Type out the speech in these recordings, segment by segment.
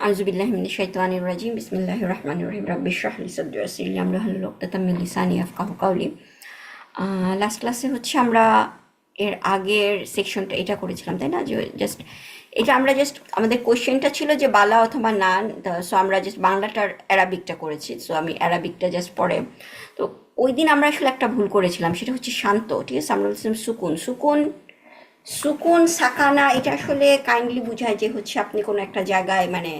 আউযুবিল্লাহি মিনাশ শাইতানির রাজিম বিসমিল্লাহির রহমানির রহিম রাব্বি ইশরাহ লি সাদরি ওয়াইসির লি আমরি ওয়াহলুল উকদাতাম মিন লিসানি ইয়াফকাহু কাওলি। লাস্ট ক্লাসে হচ্ছে আমরা এর আগের সেকশনটা এটা করেছিলাম, তাই না? যে জাস্ট এটা আমরা জাস্ট আমাদের কোশ্চেনটা ছিল যে বালা অথবা না, সো আমরা জাস্ট বাংলাটার অ্যারাবিকটা করেছি। সো আমি অ্যারাবিকটা জাস্ট পরে, তো ওই দিন আমরা আসলে একটা ভুল করেছিলাম, সেটা হচ্ছে শান্ত, ঠিক আছে? আমরা বলছিলাম সুকুন। সুকুন সুকুন সাকানা এটা আসলে কাইন্ডলি বোঝায় যে হচ্ছে আপনি কোনো একটা জায়গায় মানে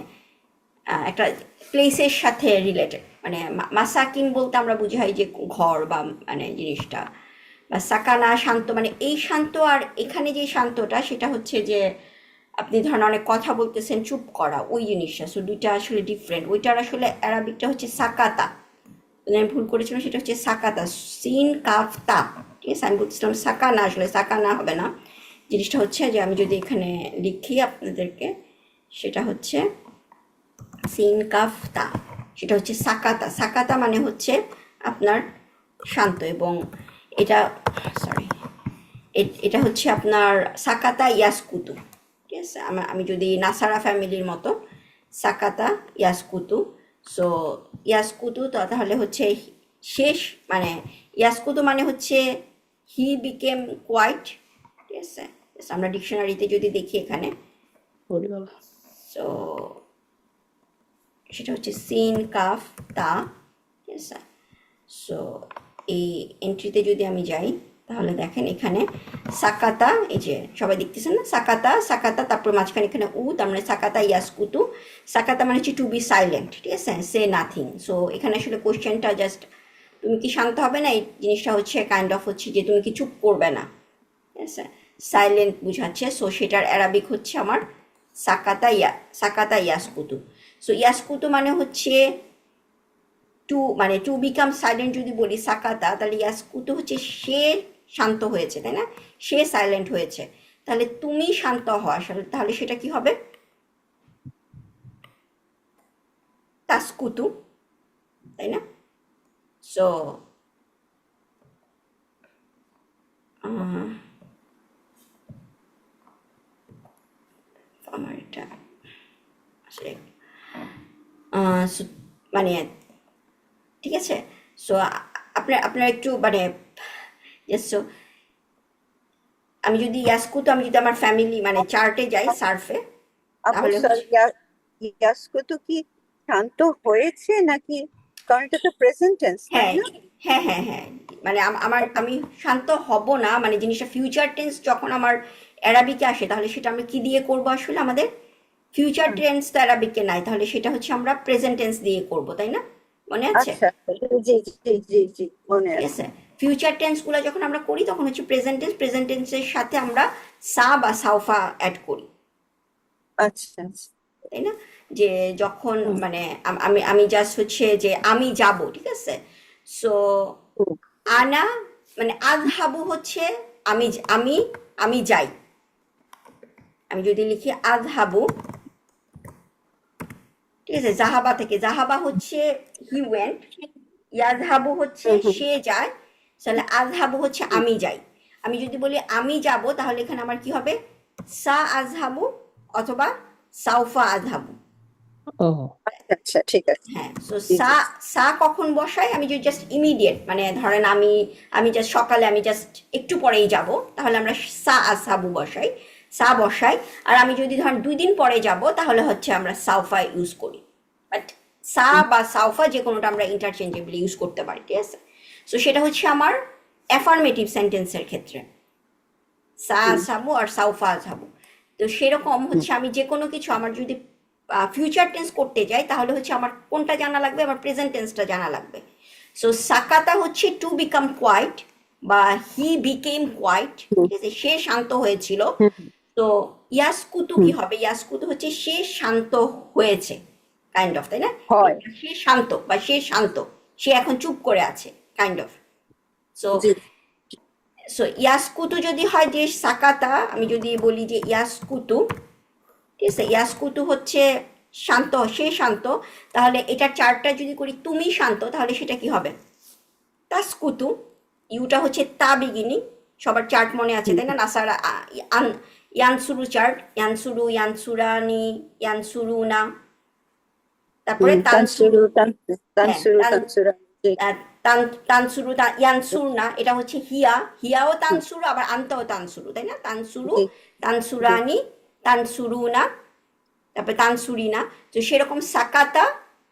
একটা প্লেসের সাথে রিলেটেড, মানে মাসাকিন বলতে আমরা বুঝাই যে ঘর বা মানে জিনিসটা, বা সাকানা শান্ত, মানে এই শান্ত আর এখানে যে শান্তটা সেটা হচ্ছে যে আপনি ধরেন অনেক কথা বলতেছেন, চুপ করা, ওই জিনিসটা। সো দুইটা আসলে ডিফারেন্ট। ওইটার আসলে অ্যারাবিকটা হচ্ছে সাকাতা, আমি ভুল করেছিলাম, সেটা হচ্ছে সাকাতা, সিন কাফ তা, ঠিক আছে? আমি বলছিলাম সাকানা, আসলে সাকানা হবে না। জিনিসটা হচ্ছে যে আমি যদি এখানে লিখি আপনাদেরকে, সেটা হচ্ছে সিন কাফ তা, সেটা হচ্ছে সাকাতা। সাকাতা মানে হচ্ছে আপনার শান্ত, এবং এটা সরি এটা হচ্ছে আপনার সাকাতা ইয়াসকুতু, ঠিক আছে? আমি যদি নাসারা ফ্যামিলির মতো সাকাতা ইয়াসকুতু, সো ইয়াসকুতু তো তাহলে হচ্ছে শেষ, মানে ইয়াসকুতু মানে হচ্ছে হি বিকেম কোয়াইট, ঠিক আছে? আমরা ডিকশনারিতে যদি দেখি এখানে, সো সেটা হচ্ছে সিন কাফ তা, ঠিক আছে? সো এই এন্ট্রিতে যদি আমি যাই তাহলে দেখেন এখানে সাকাতা, এই যে সবাই দেখতেছেন না, সাকাতা সাকাতা, তারপর মাঝখানে এখানে তার মানে সাকাতা ইয়াসকুতু। সাকাতা মানে হচ্ছে টু বি সাইলেন্ট, ঠিক আছে? Say nothing. সো এখানে আসলে কোশ্চেনটা জাস্ট তুমি কি শান্ত হবে না, এই জিনিসটা হচ্ছে কাইন্ড অফ হচ্ছে যে তুমি কি চুপ করবে না, ঠিক আছে? সাইলেন্ট বুঝাচ্ছে। সো সেটার অ্যারাবিক হচ্ছে আমার সাকাতা ইয়াসকুতু। সো ইয়াসকুতু মানে হচ্ছে টু, মানে টু বিকাম সাইলেন্ট যদি বলি সাকাতা, তাহলে ইয়াসকুতু হচ্ছে সে শান্ত হয়েছে, তাই না? সে সাইলেন্ট হয়েছে। তাহলে তুমি শান্ত হও আসলে, তাহলে সেটা কি হবে? তাসকুতু, তাই না? সো আমার এটা আসলে মানে ঠিক আছে। সো আপনার একটু মানে জাস্ট, আমি যদি ইয়াসকুতু, আমি যদি আমার ফ্যামিলি মানে চার্টে যাই সার্ফে, আপু তাহলে সরি, ইয়াসকো কি শান্ত হয়েছে নাকি? কারণ এটা তো প্রেজেন্ট টেন্স, তাই হ্যাঁ না? হ্যাঁ হ্যাঁ হ্যাঁ, মানে আমি শান্ত হব না, মানে জিনিসটা ফিউচার টেন্স যখন আমার অ্যারাবিকে আসে তাহলে সেটা আমরা কি দিয়ে করব আসলে? আমাদের ফিউচার হুম, টেন্স তো অ্যারাবিকে নাই, তাহলে সেটা হচ্ছে আমরা প্রেজেন্ট টেন্স দিয়ে করব, তাই না? মনে আছে? আচ্ছা আচ্ছা, জি জি জি জি, মনে ঠিক আছে। আছে। ফিউচার টেন্সগুলো যখন আমরা করি তখন হচ্ছে প্রেজেন্ট টেন্স, প্রেজেন্ট টেন্সের সাথে আমরা সা বা সাউফা অ্যাড করি, আচ্ছা আচ্ছা। তাই না? যে যখন হুম, মানে আমি জাস্ট হচ্ছে যে আমি যাব, ঠিক আছে? সো হুম, আনা মানে আযহাবু হচ্ছে আমি আমি আমি যাই। আমি যদি লিখি আযহাবু, ঠিক আছে? জাহাবা থেকে, জাহাবা হচ্ছে হি ওয়েন্ট, ইয়াযহাবু হচ্ছে হুম, হুম, সে যায়, তাহলে আযহাবু হচ্ছে হুম। আমি যাই। আমি যদি বলি আমি যাব তাহলে এখানে আমার কি হবে? সা আযহাবু অথবা সাউফা আযহাবু। আচ্ছা আচ্ছা, ঠিক আছে। হ্যাঁ, সো জি সা জি। সা কখন বসাই? আমি যদি জাস্ট ইমিডিয়েট, মানে ধরেন আমি জাস্ট সকালে আমি জাস্ট একটু পরেই যাব, তাহলে আমরা সা আসাবু বসাই, সা বসাই। আর আমি যদি ধরেন 2 দিন পরে যাব তাহলে হচ্ছে আমরা সাউফা ইউজ করি। বাট সা হুম, বা সাউফা যে কোনোটা আমরা ইন্টারচেঞ্জেবলি ইউজ করতে পারি, ঠিক আছে? সো সেটা হচ্ছে আমার অ্যাফার্মেটিভ সেন্টেন্সের ক্ষেত্রে সা হুম, আসাবু আর সাউফা আসাবু। তো সেরকম হুম, হচ্ছে আমি যে কোনো কিছু আমার যদি ফিউচার টেন্স করতে যাই তাহলে হচ্ছে আমার কোনটা জানা লাগবে? আমার প্রেজেন্ট টেন্সটা জানা লাগবে। সো সাকাতা হচ্ছে টু বিকাম কোয়াইট বা হি বিকেম কোয়াইট, হুম, ঠিক আছে? সে শান্ত হয়েছিল। হুম, তো ইয়াসকুতু হুম। কি হবে? ইয়াসকুতু হচ্ছে সে শান্ত হয়েছে, কাইন্ড অফ, তাই না? হয়। সে শান্ত বা সে শান্ত, সে এখন চুপ করে আছে, কাইন্ড অফ। সো জি। সো ইয়াসকুতু যদি হয় যে সাকাতা, আমি যদি বলি যে ইয়াসকুতু, ঠিক আছে? ইয়াসকুতু হচ্ছে শান্ত, সে শান্ত। তাহলে এটা চারটা যদি করি তুমি শান্ত, তাহলে সেটা কি হবে? তাসকুতু। ইউটা হচ্ছে তা বিগিনিং, সবার চার্ট মনে আছে হুম, তাই না? নাসারা ইয়ানসুরু চার্ট, ইয়ানসুরু, ইয়ানসুরানি, ইয়ানসুরুনা, তারপরে তানসুরু, হ্যাঁ তানসুরা তানসুরু ইয়ানসুর না, এটা হচ্ছে হিয়া, হিয়াও তানসুরু আবার আনতাও তানসুরু, তাই না? তানসুরু, জি জি তানসুরানি, তানসুরুনা, তারপরে তানসুরিনা। তো সেরকম সাকাতা,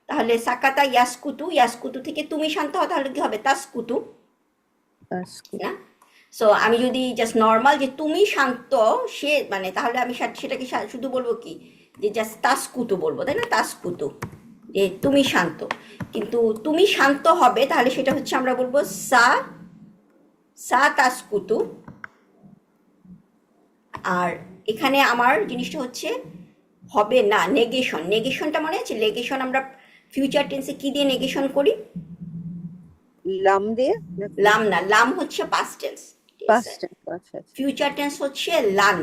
তাহলে সাকাতা ইয়াসকুতু, ইয়াসকুতু থেকে তুমি শান্ত হও তাহলে কি হবে? তাসকুতু, না? সো আমি যদি জাস্ট নর্মাল যে তুমি শান্ত, সে মানে তাহলে আমি সেটাকে শুধু বলবো কি যে জাস্ট তাসকুতু বলবো, তাই না? তাসকুতু, যে তুমি শান্ত। কিন্তু তুমি শান্ত হবে তাহলে সেটা হচ্ছে আমরা বলবো সা, সা তাসকুতু। আর এখানে আমার জিনিসটা হচ্ছে হবে না, নেগেশন। নেগেশনটা মনে আছে? নেগেশন আমরা ফিউচার টেন্সে কি দিয়ে নেগেশন করি? লাম দিয়ে লাম না, লাম হচ্ছে পাস্ট টেন্স, ঠিক আছে? পাস্ট আচ্ছা আচ্ছা ফিউচার টেন্স হচ্ছে লান,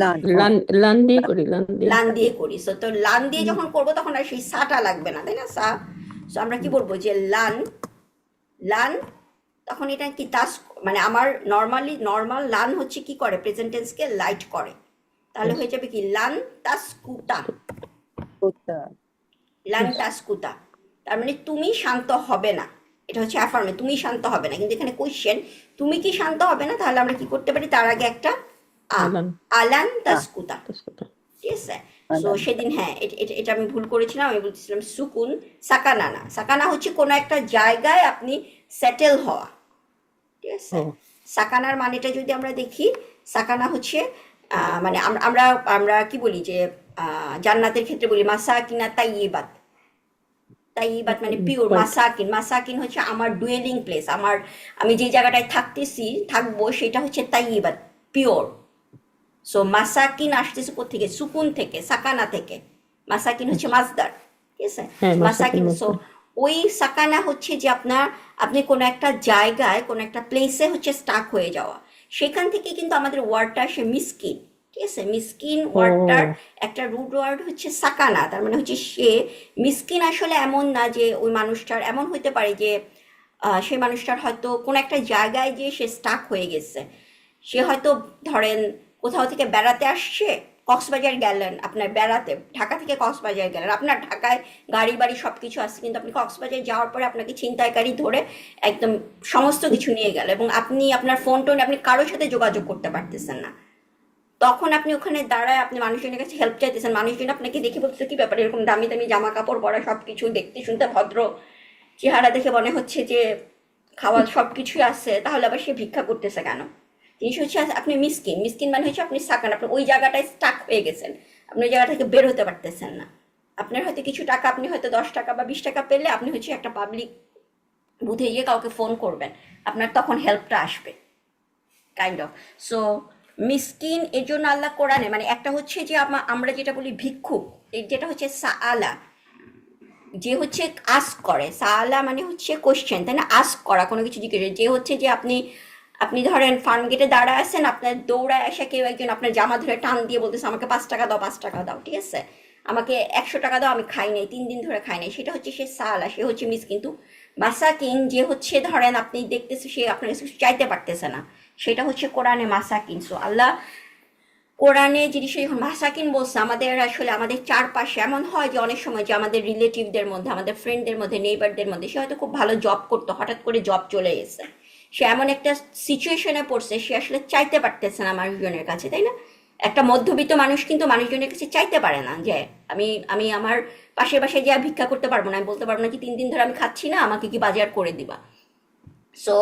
লান লান লান দিয়ে করি, লান দিয়ে। লান দিয়ে করি। সো তো লান দিয়ে যখন করবো তখন আর সেই সাটা লাগবে না, তাই না? সা, সো আমরা কি বলবো যে লান, লান, তখন এটা কি তাস, মানে আমার নর্মাল লান হচ্ছে কি করে, প্রেজেন্ট টেন্সকে লাইট করে, তাহলে হয়ে যাবে কি লান তাসকুতা, লান তাসকুতা। তার মানে তুমি শান্ত হবে না, এটা হচ্ছে অ্যাফার্মে, তুমি শান্ত হবে না। কিন্তু এখানে কোয়েশ্চেন, তুমি কি শান্ত হবে না? তাহলে আমরা কি করতে পারি, তার আগে একটা আলান আলান তাসকুতা, তাসকুতা। ঠিক আছে? সো সেদিন হ্যাঁ এটা আমি ভুল করেছিলাম, আমি বলছিলাম সুকুন, সাকানা না। সাকানা হচ্ছে কোনো একটা জায়গায় আপনি সেটেল হওয়া, ঠিক আছে? ও সাকানার মানেটা যদি আমরা দেখি, সাকানা হচ্ছে মানে আমরা আমরা আমরা কি বলি যে জান্নাতের ক্ষেত্রে বলি মাসাকিনা তাইয়িবাত, তাইয়িবাত মানে পিওর। মাসাকিন, মাসাকিন হচ্ছে আমার ডুয়েলিং প্লেস, আমার আমি যে জায়গাটায় থাকবো সেটা হচ্ছে তাইয়িবাত, পিওর। সো মাসাকিন আসতেছে কোথেকে? সুকুন থেকে, সাকানা থেকে। মাসাকিন হচ্ছে মাসদার, ঠিক আছে? হ্যাঁ, মাসাকিন, মাসাকিন সো মাসদার। ওই সাকানা হচ্ছে যে আপনি কোনো একটা জায়গায়, কোনো একটা প্লেসে হচ্ছে স্টাক হয়ে যাওয়া। সেখান থেকে কিন্তু আমাদের ওয়ার্ডটা আসে মিসকিন, ঠিক আছে? মিসকিন ওয়ার্ডটার একটা রুট ওয়ার্ড হচ্ছে সাকানা, তার মানে হচ্ছে সে মিসকিন। আসলে এমন না যে ওই মানুষটার, এমন হইতে পারে যে সেই মানুষটার হয়তো কোনো একটা জায়গায় গিয়ে সে স্টাক হয়ে গেছে। সে হয়তো ধরেন কোথাও থেকে বেড়াতে আসছে, কক্সবাজার গেলেন আপনার বেড়াতে, ঢাকা থেকে কক্সবাজার গেলেন, আপনার ঢাকায় গাড়ি বাড়ি সব কিছু আছে, কিন্তু আপনি কক্সবাজার যাওয়ার পরে আপনাকে ছিনতাইকারী ধরে একদম সমস্ত কিছু নিয়ে গেল, এবং আপনি আপনার ফোন টোন আপনি কারোর সাথে যোগাযোগ করতে পারতেছেন না। তখন আপনি ওখানে দাঁড়ায় আপনি মানুষজনের কাছে হেল্প চাইতেছেন, মানুষজন আপনাকে দেখে বলতেছে কি ব্যাপার, এরকম দামি দামি জামা কাপড় পরা, সব কিছু দেখতে শুনতে ভদ্র, চেহারা দেখে মনে হচ্ছে যে খাওয়া সব কিছুই আছে, তাহলে আবার সে ভিক্ষা করতেছে কেন? জিনিস হচ্ছে আপনি মিসকিন। মিসকিন মানে হচ্ছে আপনি সাকান, আপনি ওই জায়গাটায় স্টাক হয়ে গেছেন, আপনি ওই জায়গা থেকে বের হতে পারতেছেন না। আপনার হয়তো কিছু টাকা, আপনি হয়তো 10 টাকা বা 20 টাকা পেলে আপনি হচ্ছে একটা পাবলিক বুথে গিয়ে কাউকে ফোন করবেন, আপনার তখন হেল্পটা আসবে, কাইন্ড অফ। সো মিসকিন এর জন্য আল্লাহ কোরআনে, মানে একটা হচ্ছে যে আমরা যেটা বলি ভিক্ষুক, যেটা হচ্ছে সাআলা, যে হচ্ছে আস্ক করে। সাআলা মানে হচ্ছে কোশ্চেন, তাই না? আস্ক করা, কোনো কিছু জিজ্ঞেস, যে হচ্ছে যে আপনি ধরেন ফার্ম গেটে দাঁড়ায় আছেন, আপনার দৌড়ায় এসে কেউ একজন আপনার জামা ধরে টান দিয়ে বলতেছে আমাকে 5 টাকা দাও, 5 টাকা দাও, ঠিক আছে? আমাকে 100 টাকা দাও, আমি খাই নাই, 3 দিন ধরে খাই নাই, সেটা হচ্ছে সে সালা, সে হচ্ছে মিস। কিন্তু মাসাকিন যে হচ্ছে ধরেন আপনি দেখতেছে সে আপনার কাছে চাইতে পারতেছে না, সেটা হচ্ছে কোরআনে মাসাকিন। সো আল্লাহ কোরআনে জিনিসটা যখন মাসাকিন বলছে, আমাদের আসলে আমাদের চারপাশে এমন হয় যে অনেক সময় যে আমাদের রিলেটিভদের মধ্যে, আমাদের ফ্রেন্ডদের মধ্যে, নেইবারদের মধ্যে, সে হয়তো খুব ভালো জব করতো, হঠাৎ করে জব চলে গেছে, সে এমন একটা সিচুয়েশনে পড়ছে, সে আসলে চাইতে পারতেছে না মানুষজনের কাছে, তাই না? একটা মধ্যবিত্ত মানুষ কিন্তু মানুষজনের কাছে চাইতে পারে না যে আমি আমি আমার পাশের বাসায় যা ভিক্ষা করতে পারবো না, আমি বলতে পারবো না কি 3 দিন ধরে আমি খাচ্ছি না, আমাকে কি বাজার করে দিবা? সো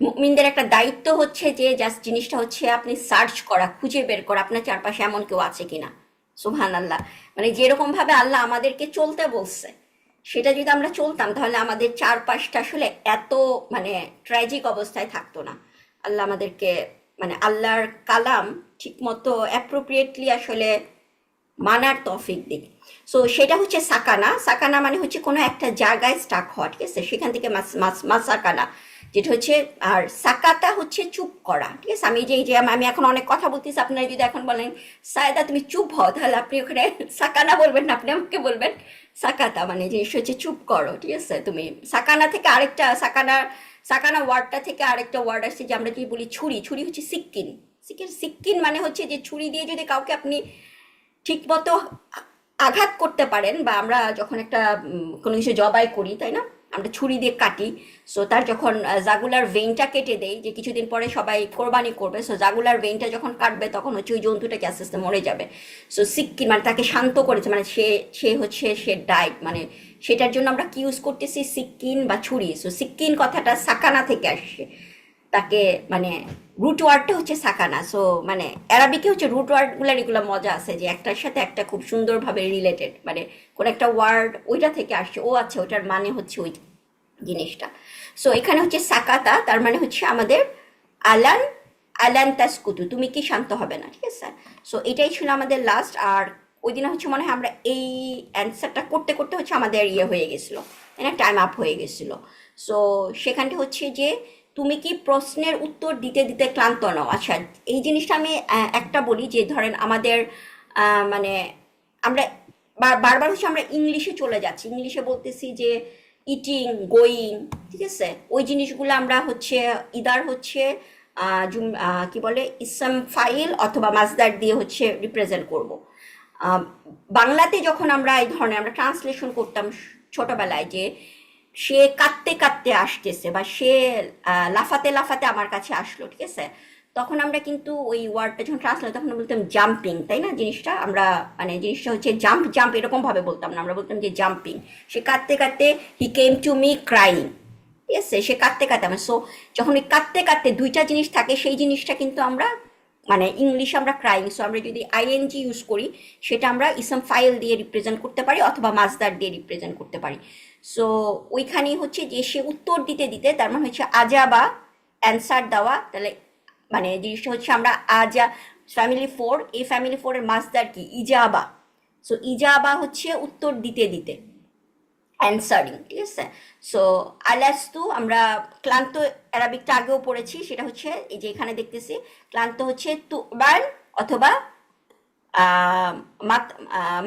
মুমিনদের একটা দায়িত্ব হচ্ছে যে জাস্ট জিনিসটা হচ্ছে আপনি সার্চ করা, খুঁজে বের করা আপনার চারপাশে এমন কেউ আছে কিনা। সুবহানাল্লাহ, মানে যেরকম ভাবে আল্লাহ আমাদেরকে চলতে বলছে সেটা যদি আমরা চলতাম তাহলে আমাদের চারপাশটা আসলে এত মানে ট্র্যাজিক অবস্থায় থাকতো না। আল্লাহ আমাদেরকে মানে আল্লাহর কালাম ঠিক মতো অ্যাপ্রোপ্রিয়েটলি আসলে মানার তৌফিক দিক। সো সেটা হচ্ছে সাকানা। সাকানা মানে হচ্ছে কোনো একটা জায়গায় স্টাক হওয়া, ঠিক আছে? সেখান থেকে মাসাকানা যেটা হচ্ছে। আর সাকাতা হচ্ছে চুপ করা, ঠিক আছে? আমি এখন অনেক কথা বলতেছি, আপনারা যদি এখন বলেন সায়দা তুমি চুপ হও, তাহলে আপনি ওখানে সাকানা বলবেন না, আপনি আমাকে বলবেন সাকাতা, মানে জিনিস হচ্ছে চুপ করো, ঠিক আছে? তুমি সাকানা থেকে আরেকটা সাকানা ওয়ার্ডটা থেকে আরেকটা ওয়ার্ড আসছে যে আমরা যে বলি ছুরি, ছুরি হচ্ছে সিক্কিন। সিক্কিন মানে হচ্ছে যে ছুরি দিয়ে যদি কাউকে আপনি ঠিক মতো আঘাত করতে পারেন, বা আমরা যখন একটা কোনো কিছু জবাই করি তাই না, আমরা ছুরি দিয়ে কাটি, সো তার যখন জাগুলার ভেইনটা কেটে দেই, যে কিছুদিন পরে সবাই কোরবানি করবে, সো জাগুলার ভেইনটা যখন কাটবে তখন হচ্ছে ওই জন্তুটাকে আস্তে আস্তে মরে যাবে। সো সিক্কিন মানে তাকে শান্ত করেছে, মানে সে সে হচ্ছে সে ডাইট, মানে সেটার জন্য আমরা কি ইউজ করতেছি, সিক্কিন বা ছুরি। সো সিক্কিন কথাটা সাকানা থেকে আসছে, তাকে মানে রুট ওয়ার্ডটা হচ্ছে সাকানা। সো মানে অ্যারাবিকে হচ্ছে রুট ওয়ার্ডগুলোর এগুলো মজা আছে যে একটার সাথে একটা খুব সুন্দরভাবে রিলেটেড, মানে কোন একটা ওয়ার্ড ওইটা থেকে আসছে, ও আচ্ছা ওটার মানে হচ্ছে ওই জিনিসটা। সো এখানে হচ্ছে সাকাতা, তার মানে হচ্ছে আমাদের আলান, আলান তাসকুতু, তুমি কি শান্ত হবে না, ঠিক আছে। সো এটাই ছিল আমাদের লাস্ট। আর ওই দিনে হচ্ছে মনে হয় আমরা এই অ্যান্সারটা করতে করতে হচ্ছে আমাদের ইয়ে হয়ে গেছিলো, তাই না, টাইম আপ হয়ে গেছিলো। সো সেখানটা হচ্ছে যে তুমি কি প্রশ্নের উত্তর দিতে দিতে ক্লান্ত নও। আচ্ছা, এই জিনিসটা আমি একটা বলি যে ধরেন আমাদের মানে আমরা বারবার হচ্ছে আমরা ইংলিশে চলে যাচ্ছি, ইংলিশে বলতেছি যে ইটিং, গোয়িং, ঠিক আছে, ওই জিনিসগুলো আমরা হচ্ছে ইদার হচ্ছে কি বলে ইসম ফাইল অথবা মাজদার দিয়ে হচ্ছে রিপ্রেজেন্ট করব। বাংলাতে যখন আমরা এই ধরনের আমরা ট্রান্সলেশন করতাম ছোটবেলায়, যে সে কাঁদতে কাঁদতে আসতেছে বা সে লাফাতে লাফাতে আমার কাছে আসলো, ঠিক আছে, তখন আমরা কিন্তু ওই ওয়ার্ডটা যখন ট্রান্সলেট তখন বলতাম জাম্পিং, তাই না, জিনিসটা আমরা মানে জিনিসটা হচ্ছে জাম্প জাম্প এরকম ভাবে বলতাম না, আমরা বলতাম যে জাম্পিং। সে কাঁদতে কাঁদতে হি কেম টু মি ক্রাইং, ঠিক আছে, সে কাঁদতে কাঁদতে আমার। সো যখন ওই কাঁদতে কাঁদতে দুইটা জিনিস থাকে সেই জিনিসটা কিন্তু আমরা মানে ইংলিশে আমরা ক্রাইং, সো আমরা যদি আইএনজি ইউজ করি সেটা আমরা ইসম ফাইল দিয়ে রিপ্রেজেন্ট করতে পারি অথবা মাজদার দিয়ে রিপ্রেজেন্ট করতে পারি। সো ওইখানেই হচ্ছে যে সে উত্তর দিতে দিতে, তার মানে হচ্ছে আজাবা অ্যান্সার দেওয়া, তাহলে মানে জিনিসটা হচ্ছে আমরা আজা ফ্যামিলি ফোর, এই ফ্যামিলি ফোরের মাজদার কি, ইজাবা। সো ইজাবা হচ্ছে উত্তর দিতে দিতে, অ্যান্সারিং, ঠিক আছে। সো আলাস্তু আমরা ক্লান্ত অ্যারাবিকটা আগেও পড়েছি, সেটা হচ্ছে এই যে এখানে দেখতেছি ক্লান্ত হচ্ছে তুবান অথবা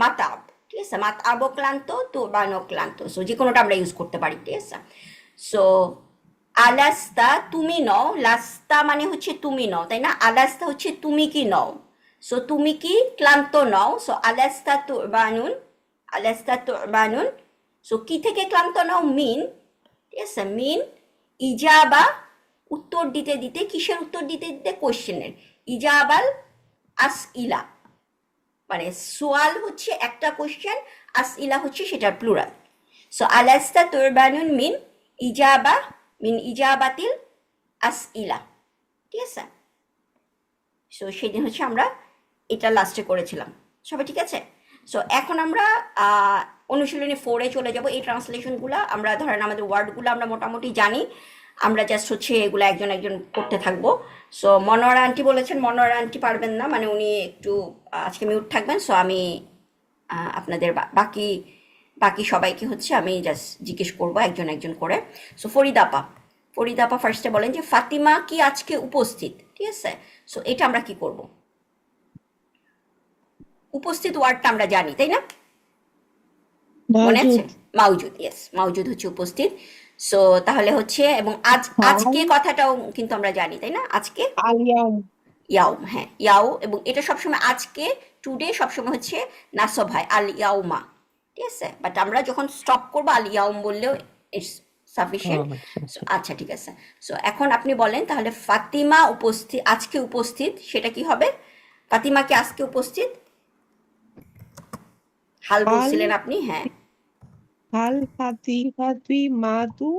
মাতাব, ঠিক আছে, মাতাবও ক্লান্ত, তুবানও ক্লান্ত, সো যে কোনোটা আমরা ইউজ করতে পারি, ঠিক আছে। সো আলাস্তা তুমি নও, লাস্তা মানে হচ্ছে তুমি নও, তাই না, আলাস্তা হচ্ছে তুমি কি নও। সো তুমি কি ক্লান্ত নও, সো আলাস্তা তুবানুন, আলাস্তা তুবানুন। সো কি থেকে ক্লান্ত নও, মিন, ঠিক আছে, মিন ইজাবা উত্তর দিতে দিতে, কিসের উত্তর দিতে দিতে, কোশ্চেনের, ইজাবাল আস ইলা, মানে সোয়াল হচ্ছে একটা কোশ্চেন, আস ইলা হচ্ছে সেটার প্লুরাল। সো আলাস্তা তুরবানুন মিন ইজাবা, মিন ইজাবাতিল আস ইলা, ঠিক আছে। সো সেদিন হচ্ছে আমরা এটা লাস্টে করেছিলাম, সবাই ঠিক আছে। সো এখন আমরা অনুশীলনী 4-এ চলে যাব। এই ট্রান্সলেশনগুলো আমরা ধরেন আমাদের ওয়ার্ডগুলো আমরা মোটামুটি জানি, আমরা জাস্ট হচ্ছে এগুলো একজন একজন করতে থাকবো। সো মনোয়ারা আন্টি বলেছেন, মনোয়ারা আন্টি পারবেন না, মানে উনি একটু আজকে মিউট থাকবেন। সো আমি আপনাদের বাকি বাকি সবাইকে হচ্ছে আমি জাস্ট জিজ্ঞেস করবো একজন একজন করে। সো ফরিদাপা, ফরিদাপা ফার্স্টে বলেন যে ফাতিমা কি আজকে উপস্থিত, ঠিক আছে। সো এটা আমরা কি করব, উপস্থিত ওয়ার্ডটা আমরা জানি তাই না, মনে আছে, মাউজুদ মাউজুদ, ইয়েস, মাউজুদ হচ্ছে উপস্থিত। সো তাহলে হচ্ছে এবং আজকে কথাটাও কিন্তু আমরা জানি তাই না, আজকে আলিয়াম ইয়াউম, হ্যাঁ ইয়াও, এবং এটা সবসময় আজকে টুডে সবসময় হচ্ছে নাসব হয় আল ইয়াউমা, ঠিক আছে, বাট আমরা যখন স্টপ করবো আল ইয়াউম বললেও ইটস সাফিসিয়েন্ট। আচ্ছা ঠিক আছে। সো এখন আপনি বলেন তাহলে ফাতিমা উপস্থিত, আজকে উপস্থিত সেটা কি হবে, ফাতিমা কি আজকে উপস্থিত, হাল বলছিলেন আপনি, হ্যাঁ হাল ফাতিমাতু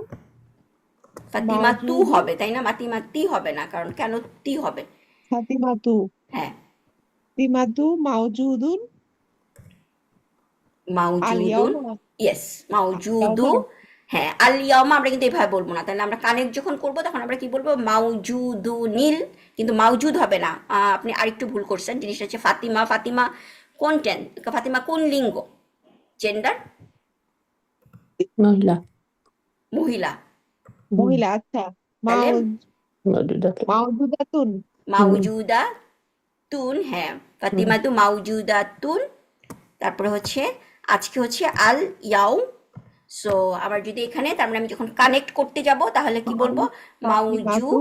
ফাতিমা তু মাউজুদুন হবে তাই না, ফাতিমা তি হবে না, কারণ কেন তি হবে, ফাতিমাতু হ্যাঁ ফাতিমাতু মাউজুদুন মাউজুদুন, আলিয়াউমা ইয়েস মাউজুদু, আলিয়াউমা হ্যাঁ আল ইয়াউমা আমরা কিন্তু এভাবে বলবো না, তাহলে আমরা কানেক্ট যখন করবো তখন আমরা কি বলবো মাউজুদু নীল, কিন্তু মাউজুদ হবে না। আপনি আরেকটু ভুল করছেন, জিনিসটা হচ্ছে ফাতিমা, ফাতিমা কোন টেন, ফাতিমা কোন লিঙ্গ, জেন্ডার মহিলা মহিলা, মহিলা, আচ্ছা তাহলে মাউজুদাত মাউজুদাতুন মাউজুদা তুন, হ্যাঁ ফাতিমা তু মাউজুদা তুন, তারপরে হচ্ছে আজকে হচ্ছে আল ইয়াউম। সো আবার যদি এখানে তার মানে আমি যখন কানেক্ট করতে যাব তাহলে কি বলবো মাউজু, ফাতিমাতু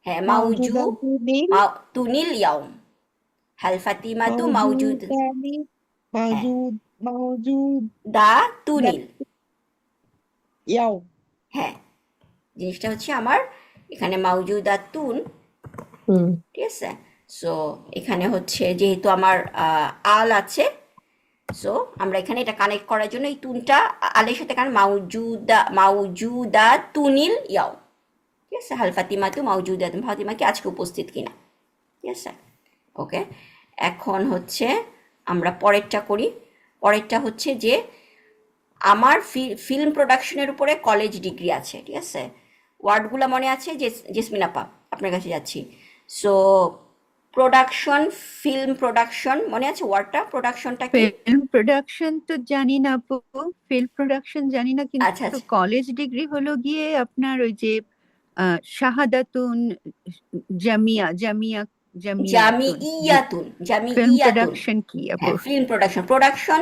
হ্যাঁ মাউজু মাউজুদাতুনিল তুনিল ইয়াউম, হাল ফাতিমা তু মাউজুদ, মাউজুদানি হ্যাঁ মাউজুদ মাওজুদ দা তুনিল। ইয়াও হ্যাঁ, জিনিসটা হচ্ছে আমার এখানে মাউজুদাতুন, হুম ঠিক আছে। সো এখানে হচ্ছে যেহেতু আমার আল আছে, সো আমরা এখানে এটা কানেক্ট করার জন্য এই তুনটা আলের সাথে কারণ মাউজুদা তুনিল ইয়াও, ঠিক আছে। হাল ফাতিমা তু মাউজুদা, ফাতিমা কি আজকে উপস্থিত কিনা, ঠিক আছে। ওকে, এখন হচ্ছে আমরা পরেরটা করি। পরেরটা হচ্ছে যে আমার ফিল্ম প্রোডাকশনের উপরে কলেজ ডিগ্রি আছে, ঠিক আছে। ওয়ার্ডগুলো মনে আছে যে জেসমিন আপা আপনার কাছে যাচ্ছি। সো প্রোডাকশন, ফিল্ম প্রোডাকশন মনে আছে ওয়ার্ডটা, প্রোডাকশনটা কি? ফিল্ম প্রোডাকশন তো জানি না আপু, ফিল্ম প্রোডাকশন জানি না, আচ্ছা কিন্তু আচ্ছা, কলেজ ডিগ্রি হলো গিয়ে আপনার ওই যে শাহাদাতুন জামিয়া জামিয়াতুন। জামিইয়াতুন, ফিল্ম জামিইয়াতুন। প্রোডাকশন কি আপু? হ্যাঁ, ফিল্ম প্রোডাকশন, প্রোডাকশন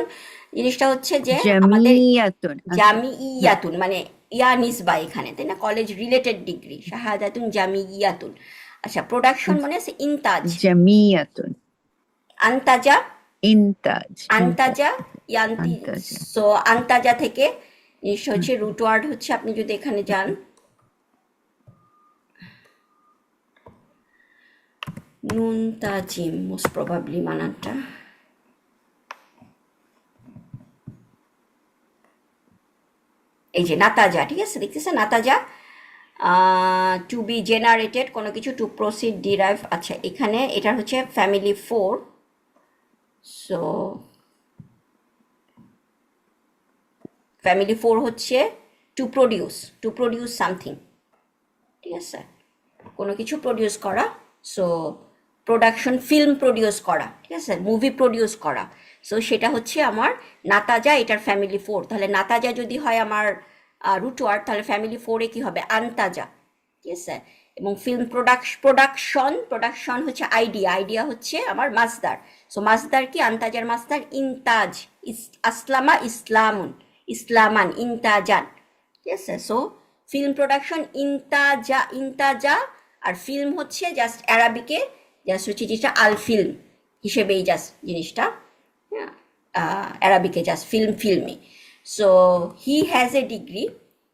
জিনিসটা হচ্ছে যে আমাদের জামিয়াতুন, আচ্ছা। হুম, জামিইয়াতুন মানে ইয়া নিসবা এখানে, তাই না, কলেজ রিলেটেড ডিগ্রি, শাহাদাতুন জামিইয়াতুন। আচ্ছা, প্রোডাকশন মনে আছে ইনতাজ, জামিয়াতুন, আন্তাজা, ইনতাজ, আন্তাজা ইয়ান্তি। আন্তাজ। সো আন্তাজা থেকে জিনিসটা হচ্ছে রুট ওয়ার্ড হচ্ছে, আপনি যদি এখানে যান নুন তাজিম, মোস্ট প্রবাবলি মানানটা এই যে নাতাজা, ঠিক আছে, দেখতেছে নাতাজা। টু বি জেনারেটেড কোনো কিছু, টু প্রসিড ডিরাইভ। আচ্ছা, এখানে এটার হচ্ছে ফ্যামিলি 4। সো ফ্যামিলি 4 হচ্ছে টু প্রডিউস সামথিং, ঠিক আছে, কোনো কিছু প্রডিউস করা। সো প্রোডাকশন, ফিল্ম প্রডিউস করা, ঠিক আছে, মুভি প্রডিউস করা। সো সেটা হচ্ছে আমার নাতাজা, এটার ফ্যামিলি 4। তাহলে নাতাজা যদি হয় আমার রুট ওয়ার্ড, তাহলে ফ্যামিলি 4-এ কি হবে, আন্তাজা, ঠিক আছে। এবং ফিল্ম প্রোডাকশন হচ্ছে আইডিয়া হচ্ছে আমার মাসদার। সো মাসদার কি, আন্তাজার মাসদার ইনতাজ, আসলামা ইসলামান ইনতাজান, ঠিক আছে। সো ফিল্ম প্রোডাকশন ইনতাজা, আর ফিল্ম হচ্ছে জাস্ট অ্যারাবিকে জাস্ট হচ্ছে যেটা আল ফিল্ম হিসেবেই জাস্ট জিনিসটা, হ্যাঁ, অ্যারাবিকে জাস্ট ফিল্মি। So he has a degree.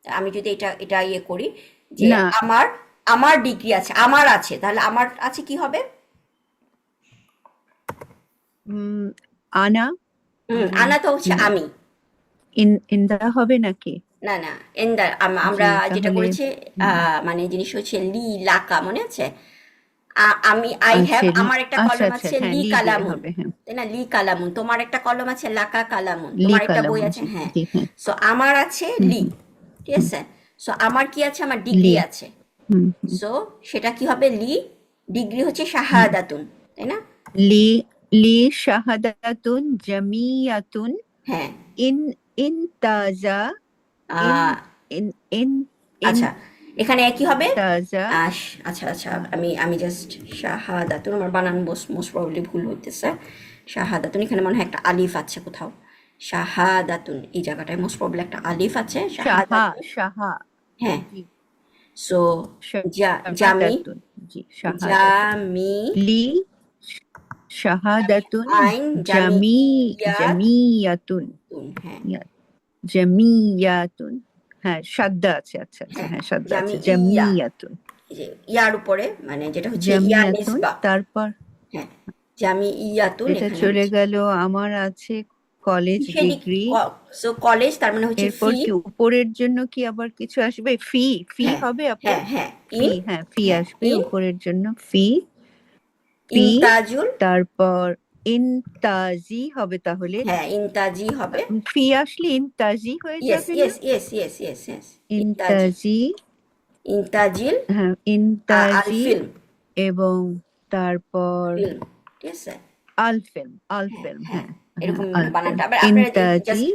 আমি যদি এটা ইয়ে করি যে না, আমার ডিগ্রি আছে, আমার আছে, তাহলে আমার আছে কি হবে? আনা, আনা তো হচ্ছে আমি। ইন্দা হবে নাকি? না না, এন্দার আমরা জি, যেটা তাহলে করেছি মানে জিনিস হচ্ছে লি লাকা, মনে আছে? আমি আই হ্যাভ, আচ্ছা, আমার একটা আচ্ছা কলম আচ্ছা, আছে হ্যাঁ, লি লি দিয়ে কালামুন, হবে, হ্যাঁ। তাই না, লি কালামুন। তোমার একটা কলম আছে লাকা কালামুন, লি তোমার একটা বই কালামুন, আছে, জি হ্যাঁ। জি, হ্যাঁ। সো আমার আছে হুম, লি, হুম, ঠিক হুম, আছে। সো আমার কি আছে, আমার ডিগ্রি লি, আছে। হুম, হুম, সো সেটা কি হবে, লি, ডিগ্রি হচ্ছে হুম। শাহাদাতুন, তাই না? লি লি শাহাদাতুন জামিয়াতুন হ্যাঁ। ইন ইনতাজা ইন আহ, ইন ইন আচ্ছা, এখানে কি হবে? ইনতাজা। আচ্ছা আচ্ছা, আমি জাস্ট শাহাদাতুন, আমার বানান মোস্ট প্রবাবলি ভুল হইতেছে। শাহাদাতুন, এখানে মনে হয় একটা আলিফ আছে কোথাও। শাহাদাতুন, এই জায়গাটায় মোস্ট প্রবাবলি একটা আলিফ আছে, শাহা শাহাদাতুন। শাহা, হ্যাঁ। জি, সো জামি, শাহাদাতুন, জি, শাহাদাতুন। জামি, লি শাহাদাতুন আইন জামিয়াতুন, জামিয়াতুন, হ্যাঁ। জামিয়াতুন, হ্যাঁ, সাদ্দা আছে, আচ্ছা আচ্ছা, হ্যাঁ, হ্যাঁ, সাদ্দা আছে, ইয়া, জামিয়াতুন, এই যে ইয়ার উপরে মানে যেটা হচ্ছে ইয়া জামিয়াতুন। নিসবা, তারপর হ্যাঁ, ইয়াতুন এটা এখানে চলে হচ্ছে গেল, আমার আছে কলেজ ডিগ্রি। সো কলেজ, তার মানে হচ্ছে এরপর ফি। কি উপরের জন্য কি আবার কিছু আসবে? ফি, ফি হ্যাঁ হবে আপু? হ্যাঁ হ্যাঁ, ফি, হ্যাঁ, ফি হ্যাঁ আসবে ইন, উপরের জন্য, ফি, ফি। ইনতাজুল, তারপর ইনতাজি হবে তাহলে। হ্যাঁ ইনতাজি হবে। ফি আসলে ইনতাজি হয়ে ইয়েস যাবে না? Yes yes yes yes yes, ইনতাজি, ইনতাজি, ইনতাজিল, হ্যাঁ, আল ইনতাজি। ফিল্ম, এবং তারপর ফিল্ম, ঠিক আছে। আল ফিল্ম, আল হ্যাঁ ফিল্ম, হ্যাঁ, হ্যাঁ, হ্যাঁ, এরকম আল ফিল্ম, বানানটা আবার আপনারা ইনতাজি, জাস্ট,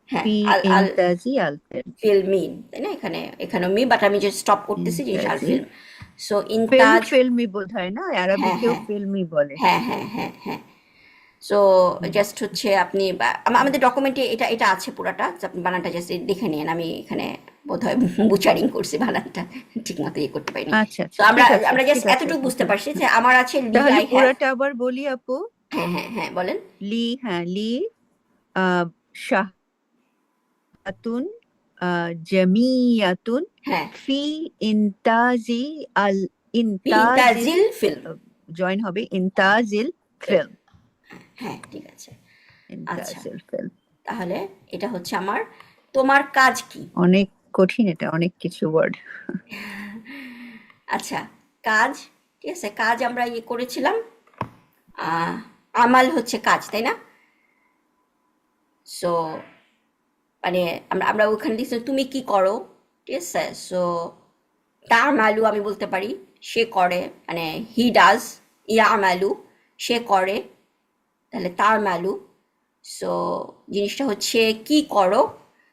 হ্যাঁ, ফি, আল আল ইনতাজি, আল ফিল্ম, ফিল্মিন, তাই না, এখানে মি, বাট আমি যে স্টপ করতেছি জিনিস আল ইনতাজি। ফিল্ম। সো ইনতাজ, ফিল্মি বোধ হয় না, হ্যাঁ আরবিকেও হ্যাঁ ফিল্মি বলে। হ্যাঁ হ্যাঁ হ্যাঁ হ্যাঁ। সো হুম। জাস্ট হচ্ছে আপনি আমাদের ডকুমেন্টে এটা এটা আছে পুরাটা, তো আপনি বানানটা জাস্ট দেখে নিন। আমি এখানে বোধহয় বুচারিং করছি, বানানটা ঠিক মতো ইয়ে করতে পারিনি। আচ্ছা তো আচ্ছা, আমরা ঠিক আছে, আমরা জাস্ট ঠিক আছে এতটুকু আপু, বুঝতে হুম, পারছি হুম। যে আমার আছে লি তাহলে আই হ্যাভ। পুরাটা আবার বলি আপু। হ্যাঁ হ্যাঁ হ্যাঁ, বলেন। লি, হ্যাঁ, লি আহ শাহাতুন জামিয়াতুন হ্যাঁ, ফি ইনতাজি আল ইনতাজিল ইনতাজিল ফিল্ম। জয়েন হবে ইনতাজিল ফিল্ম। হ্যাঁ, ঠিক আছে। আচ্ছা, ইনতাজিল ফিল্ম তাহলে এটা হচ্ছে আমার তোমার কাজ কি। অনেক কঠিন, এটা অনেক কিছু ওয়ার্ড। আচ্ছা, কাজ, ঠিক আছে, কাজ আমরা ইয়ে করেছিলাম, আহ, আমাল হচ্ছে কাজ, তাই না? সো মানে আমরা আমরা ওখানে লিখছি তুমি কি করো, ঠিক আছে। সো তার মালু আমি বলতে পারি সে করে, মানে হি ডাজ, ইয়া মালু সে করে, তাহলে তার মালু। সো জিনিসটা হচ্ছে কি করো,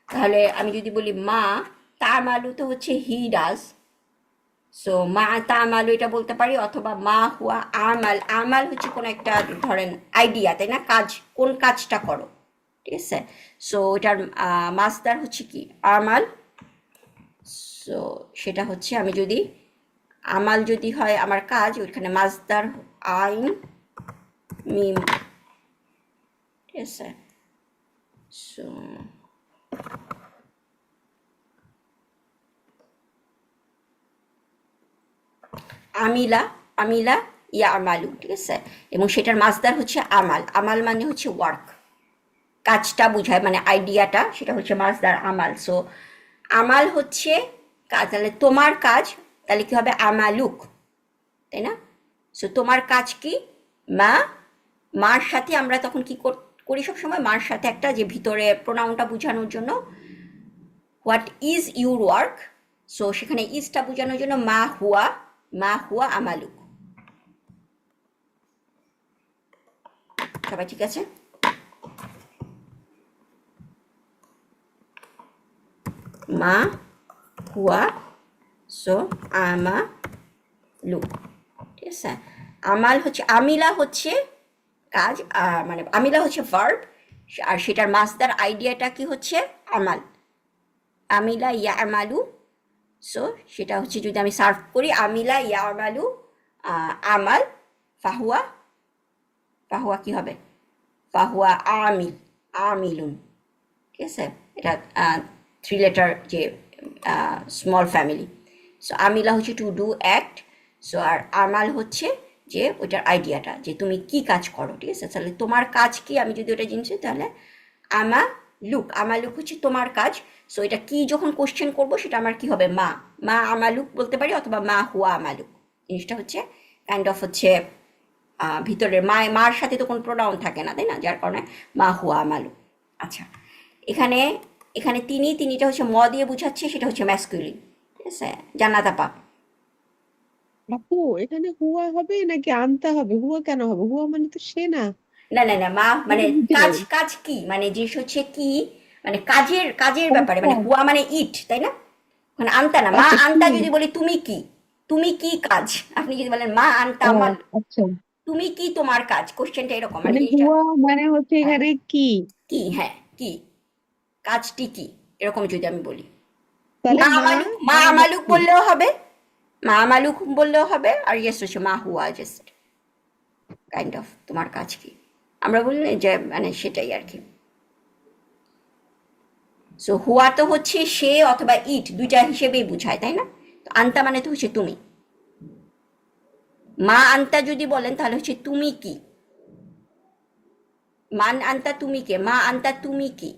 তাহলে আমি যদি বলি মা তার মালু তো হচ্ছে হি ডাজ। সো মা তা মালু এটা বলতে পারি, অথবা মা হুয়া আমাল। আমাল হচ্ছে কোনো একটা ধরেন আইডিয়া, তাই না, কাজ, কোন কাজটা করো, ঠিক আছে। সো এটার মাসদার হচ্ছে কি আমাল। সো সেটা হচ্ছে আমি যদি আমাল যদি হয় আমার কাজ, ওইখানে মাসদার আইন মিম, ঠিক আছে। সো আমিলা, আমিলা ইয়া আমালু, ঠিক আছে। এবং সেটার মাসদার হচ্ছে আমাল। আমাল মানে হচ্ছে ওয়ার্ক, কাজটা বোঝায়, মানে আইডিয়াটা, সেটা হচ্ছে মাসদার আমাল। সো আমাল হচ্ছে কাজ, তাহলে তোমার কাজ, তাহলে কি হবে আমালুক, তাই না? সো তোমার কাজ কি, মা, মার সাথে আমরা তখন কি করি সবসময়, মার সাথে একটা যে ভিতরে প্রোনাউনটা বোঝানোর জন্য what is your work, so সেখানে ইজটা বোঝানোর জন্য মা হুয়া, মা হুয়া আমালুক। সবাই ঠিক আছে? মা হুয়া, সো আমালু, ঠিক আছে। আমাল হচ্ছে, আমিলা হচ্ছে কাজ, মানে আমিলা হচ্ছে ভার্ব, আর সেটার মাসদার আইডিয়াটা কি হচ্ছে আমাল, আমিলা ইয়া আমালু। সো সেটা হচ্ছে যদি আমি সার্ভ করি আমিলা ইয়া আমালু আমাল, ফাহুয়া, ফাহুয়া কি হবে, ফাহুয়া আমিল, আমিলুন, ঠিক আছে। এটা 3 লেটার যে স্মল ফ্যামিলি। সো আমিলা হচ্ছে টু ডু অ্যাক্ট। সো আর আমাল হচ্ছে যে ওইটার আইডিয়াটা, যে তুমি কি কাজ করো, ঠিক আছে। তাহলে তোমার কাজ কি, আমি যদি ওটা জিনিস, তাহলে আমা লুক, আমালুক হচ্ছে তোমার কাজ। সো এটা কি যখন কোশ্চেন করবো সেটা আমার কি হবে, মা, মা আমালুক বলতে পারি, অথবা মা হুয়া আমালুক। জিনিসটা হচ্ছে কাইন্ড অফ হচ্ছে ভিতরের মার সাথে তো কোনো প্রোনাউন থাকে না, তাই না, যার কারণে মা হুয়া আমালুক। আচ্ছা, এখানে এখানে তিনিটা হচ্ছে ম দিয়ে বুঝাচ্ছে, সেটা হচ্ছে ম্যাসকুলিন, ঠিক আছে। জান্নাত আপা, আপু এখানে হুয়া হবে নাকি আনতে হবে? হুয়া কেন হবে? হুয়া মানে তো সে না। না না না, মা মানে আমি বুঝি কাজ, নাই। কাজ কি মানে জিনিস হচ্ছে কি, মানে কাজের, কাজের ব্যাপারে, আচ্ছা মানে হুয়া মানে ইট, তাই না। মানে আনতা না, মা আচ্ছা কি? আনতা যদি বলি তুমি কি, তুমি কি কাজ, আপনি যদি বলেন মা আনতা ও আমাল, আচ্ছা, তুমি কি তোমার কাজ, কোশ্চেনটা এরকম, মানে মানে জিনিসটা হুয়া মানে হচ্ছে হ্যাঁ এখানে কি? কি, হ্যাঁ কি, কাজটি কি, এরকম যদি আমি বলি। তাহলে মা মা, আমালুক, মা মা আমালুক হচ্ছে বললেও হবে, মা আমালুক বললেও হবে, আর ইয়েস হচ্ছে মা হুয়া, জাস্ট কাইন্ড অফ তোমার কাজ কি, আমরা বলি না যে মানে সেটাই আর কি। সো হুয়া তো হচ্ছে সে অথবা ইট, দুইটা হিসেবেই বুঝায়, তাই না। তো আনতা মানে তো হচ্ছে তুমি, মা আনতা যদি বলেন তাহলে হচ্ছে তুমি কি, মান আনতা তুমি কে, মা আনতা তুমি কি।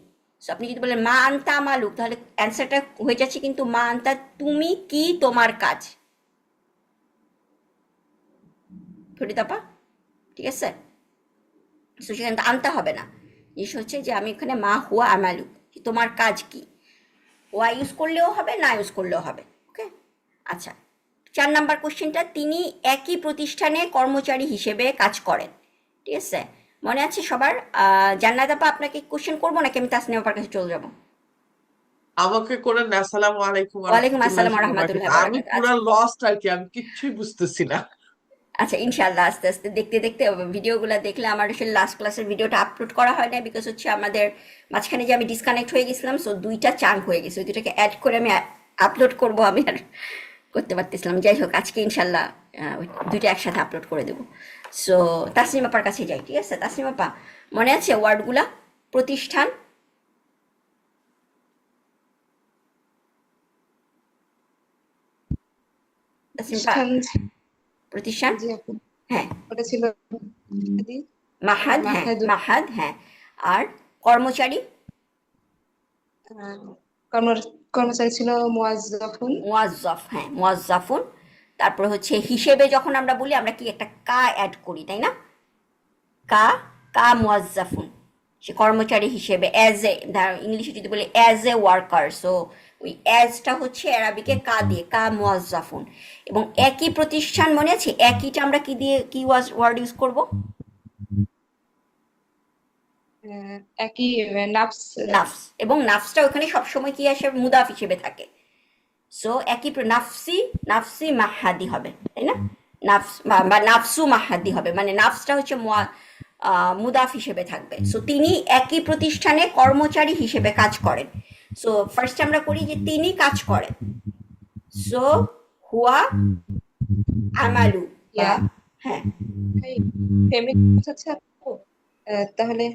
সো আপনি যদি বলেন মা আনতা আমালুক, তাহলে অ্যান্সারটা হয়ে যাচ্ছে কিন্তু মা আনতা তুমি কি তোমার কাজ, ফরিদাপা, ঠিক আছে। সো সেখানে তো আনতে হবে না, জিনিস হচ্ছে যে আমি এখানে মা হুয়া আমালুক, তোমার কাজ কি, ওয়া ইউজ করলেও হবে, না ইউজ করলেও হবে, ওকে। আচ্ছা, 4 নাম্বার কোশ্চেনটা, তিনি একই প্রতিষ্ঠানে কর্মচারী হিসেবে কাজ করেন, ঠিক আছে। মনে আছে সবার? জান্নাত আপা আপনাকে কোশ্চেন করবো নাকি আমি তাসনিম আপার কাছে চলে যাবো? আমাকে করেন না। আসসালামু আলাইকুম ওয়া ওয়ালাইকুম আসসালাম রাহমাতুল্লাহি ওয়া ওয়া রাহমাতুল্লাহি বারাকাতুহু। ওয়া আমি বারাকাতুহু। পুরা আচ্ছা, লস্ট আর কি, আমি কিচ্ছুই বুঝতেছি না। আচ্ছা, ইনশাআল্লাহ আস্তে আস্তে দেখতে দেখতে ভিডিওগুলো দেখলে, আমার আসলে লাস্ট ক্লাসের ভিডিওটা আপলোড করা হয় না, বিকজ হচ্ছে আমাদের মাঝখানে যে আমি ডিসকানেক্ট হয়ে গেছিলাম, সো 2টা চাঙ্ক হয়ে গেছে, ওই দুটাকে অ্যাড করে আমি আপলোড করবো, আমি আর করতে পারতেছিলাম। যাই হোক, আজকে ইনশাল্লাহ ওই 2টা একসাথে আপলোড করে দেবো। সো তাসনিম আপার কাছে যাই, ঠিক আছে। তাসনিম আপা, মনে আছে ওয়ার্ডগুলা? প্রতিষ্ঠান, প্রতিষ্ঠান প্রতিষ্ঠান, জি আপু হ্যাঁ ওটা ছিল মাহাদি মাহাদ, হ্যাঁ মাহাদুর মাহাদ, হ্যাঁ। আর কর্মচারী, কর্ম কর্মচারী ছিল মুয়াজ্জাফুন মুয়াজ্জাফ, হ্যাঁ মুয়াজ্জাফুন। তারপরে হচ্ছে হিসেবে যখন আমরা বলি আমরা কি একটা কা অ্যাড করি, তাই না? কা, কা মুয়াজ্জাফুন, সে কর্মচারী হিসেবে, অ্যাজ এ, ইংলিশে যদি বলি অ্যাজ এ ওয়ার্কার, সো ওই অ্যাজটা হচ্ছে অ্যারাবিকে কা দিয়ে, কা মুয়াজ্জাফুন। এবং একই প্রতিষ্ঠান, মনে আছে একইটা আমরা কি দিয়ে, কি ওয়ার্ড ইউজ করব? একই নাফস নাফস। এবং নাফসটা ওখানে সবসময় কি আসে, মুদাফ হিসেবে থাকে। সো একই নাফসি, নাফসি মাহাদি হবে, তাই না? নাফস বা নাফসু মাহাদি হবে, মানে নাফসটা হচ্ছে মুদাফ হিসেবে থাকবে। সো তিনি একই প্রতিষ্ঠানে কর্মচারী হিসেবে কাজ করেন। সো ফার্স্ট আমরা করি যে তিনি কাজ করেন। সো হুয়া আমালু, ইয়া হ্যাঁ ফেমিনিন আছে আপু তাহলে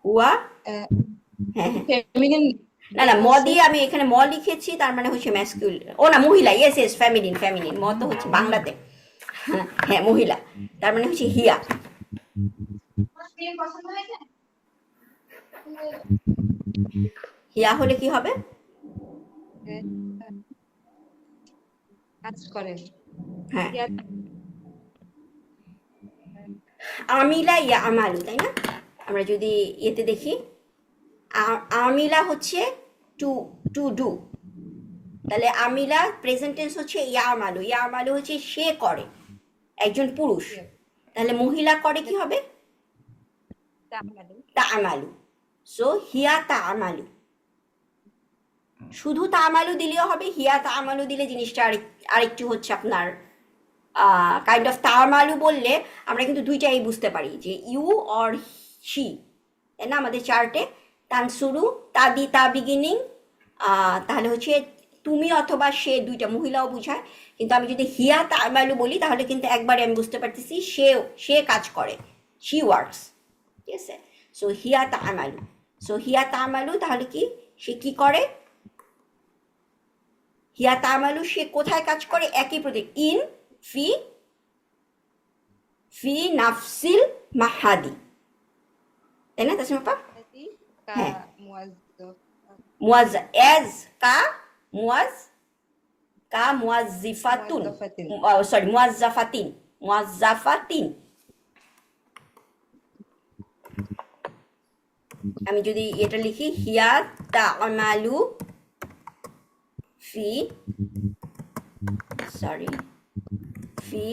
হুয়া, হ্যাঁ হ্যাঁ, ফেমিনিন না না, ম দিয়ে আমি এখানে ম লিখেছি, তার মানে হচ্ছে ম্যাসকিউল, ও না মহিলা, ইয়েস ইয়েস, ফেমিনিন, ফেমিনিন, ম তো হচ্ছে বাংলাতে, হ্যাঁ মহিলা, তার মানে হচ্ছে হিয়া। হিয়া হলে কি হবে? কাজ করেন হ্যাঁ ইয়া আমিলা ইয়া আমালু, তাই না? আমরা যদি ইয়েতে দেখি, আমিলা হচ্ছে টু, টু ডু, তাহলে আমিলা প্রেজেন্ট টেন্স হচ্ছে ইয়া আমালু, ইয়া আমালু হচ্ছে সে করে, একজন পুরুষ, তাহলে মহিলা করে কি হবে? তা'মালু তা আমালু। সো হিয়া তা আমালু, শুধু তা আমালু দিলেও হবে, হিয়া তা আমালু দিলে জিনিসটা আরেকটু হচ্ছে আপনার কাইন্ড অফ, তা আমালু বললে আমরা কিন্তু দুইটাই বুঝতে পারি, যে ইউ অর শি, তাই না? আমাদের চার্টে তানসুরু, তা দি, তা বিগিনিং, তাহলে হচ্ছে তুমি অথবা সে, দুইটা মহিলাও বোঝায়। কিন্তু আমি যদি হিয়া তা আমালু বলি তাহলে কিন্তু একবারে আমি বুঝতে পারতেছি সে কাজ করে, শি ওয়ার্কস, ঠিক আছে? সো হিয়া তা আমালু, সো হিয়া তা আমালু, তাহলে কি সে কি করে? হিয়া তা আমালু, সে কোথায় কাজ করে? একই প্রতীক, ইন, ফি, ফি নাফসিল মাহাদি, তাই না তাসমিমা আপা? হ্যাঁ। মুয়াজ্জাফ মুয়াজ, এজ কা মুয়াজ, কা মুয়াজ্জিফাতুন, মুয়াজ্জাফাতিন সরি মুয়াজ্জাফাতিন, মুয়াজ্জাফাতিন। আমি যদি এটা লিখি, হিয়া তা'মালু ফি, সরি, ফি